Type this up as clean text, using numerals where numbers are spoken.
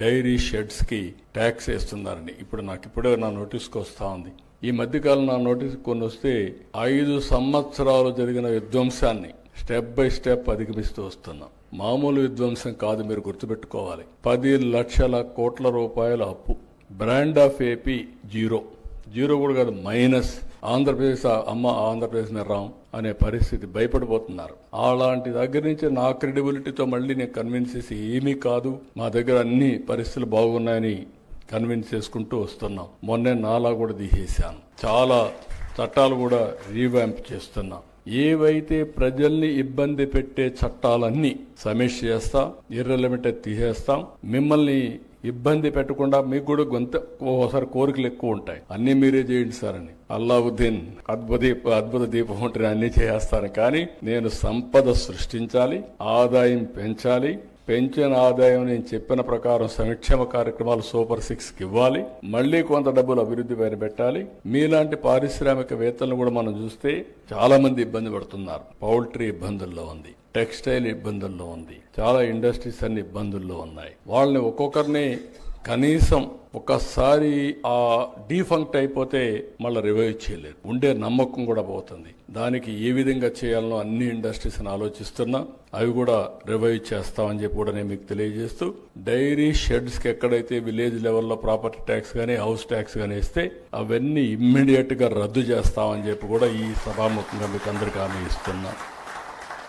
Dairy sheds కి tax వేస్తున్నారని ఇప్పుడు ఇప్పుడే నా నోటీస్కి వస్తా ఉంది. ఈ మధ్యకాలం నా నోటీస్ కొన్ని వస్తే 5 సంవత్సరాలు జరిగిన విధ్వంసాన్ని స్టెప్ బై స్టెప్ అధిగమిస్తూ వస్తున్నాం. మామూలు విధ్వంసం కాదు, మీరు గుర్తుపెట్టుకోవాలి. 10 లక్షల కోట్ల రూపాయల అప్పు. బ్రాండ్ ఆఫ్ ఏపీ జీరో కూడా కాదు, మైనస్. ఆంధ్రప్రదేశ్ మీద రాం అనే పరిస్థితి, భయపడిపోతున్నారు. అలాంటి దగ్గర నుంచి నా క్రెడిబిలిటీతో మళ్ళీ నేను కన్విన్స్ చేసి ఏమీ కాదు, మా దగ్గర అన్ని పరిస్థితులు బాగున్నాయని కన్విన్స్ చేసుకుంటూ వస్తున్నాం. మొన్నే నాలా కూడా తీసేశాను. చాలా చట్టాలు కూడా రీవ్యాంప్ చేస్తున్నాం. ఏవైతే ప్రజల్ని ఇబ్బంది పెట్టే చట్టాలన్నీ సమీక్ష చేస్తాం, ఇర్రెలవెంట్ తీసేస్తాం. మిమ్మల్ని ఇబ్బంది పెట్టకుండా మీకు కూడా ఓసారి కోరికలు ఎక్కువ ఉంటాయి, అన్ని మీరే చేయండి సార్ అని. అల్లావుద్దీన్ అద్భుత దీపం ఉంటే అన్ని చేస్తాను. కానీ నేను సంపద సృష్టించాలి, ఆదాయం పెంచాలి. పెంచిన ఆదాయం నేను చెప్పిన ప్రకారం సంక్షేమ కార్యక్రమాలు సూపర్ 6కి ఇవ్వాలి. మళ్లీ కొంత డబ్బులు అభివృద్ధి పైన పెట్టాలి. మీలాంటి పారిశ్రామికవేత్తలను కూడా మనం చూస్తే చాలా మంది ఇబ్బంది పడుతున్నారు. పౌల్ట్రీ ఇబ్బందుల్లో ఉంది, టెక్స్టైల్ ఇబ్బందుల్లో ఉంది, చాలా ఇండస్ట్రీస్ అన్ని ఇబ్బందుల్లో ఉన్నాయి. వాళ్ళని ఒక్కొక్కరిని కనీసం ఒక్కసారి ఆ డీఫంక్ట్ అయిపోతే మళ్ళీ రివైవ్ చేయలేరు. ఉండే నమ్మకం కూడా పోతుంది. దానికి ఏ విధంగా చేయాలనో అన్ని ఇండస్ట్రీస్ అని ఆలోచిస్తున్నా. అవి కూడా రివైవ్ చేస్తామని చెప్పి కూడా నేను మీకు తెలియజేస్తూ, డైరీ షెడ్స్ కి ఎక్కడైతే విలేజ్ లెవెల్లో ప్రాపర్టీ ట్యాక్స్ గానీ హౌస్ ట్యాక్స్ గానీ ఇస్తే అవన్నీ ఇమ్మీడియట్ గా రద్దు చేస్తామని చెప్పి కూడా ఈ సభాముఖంగా మీకు అందరికీ హామీ ఇస్తున్నా.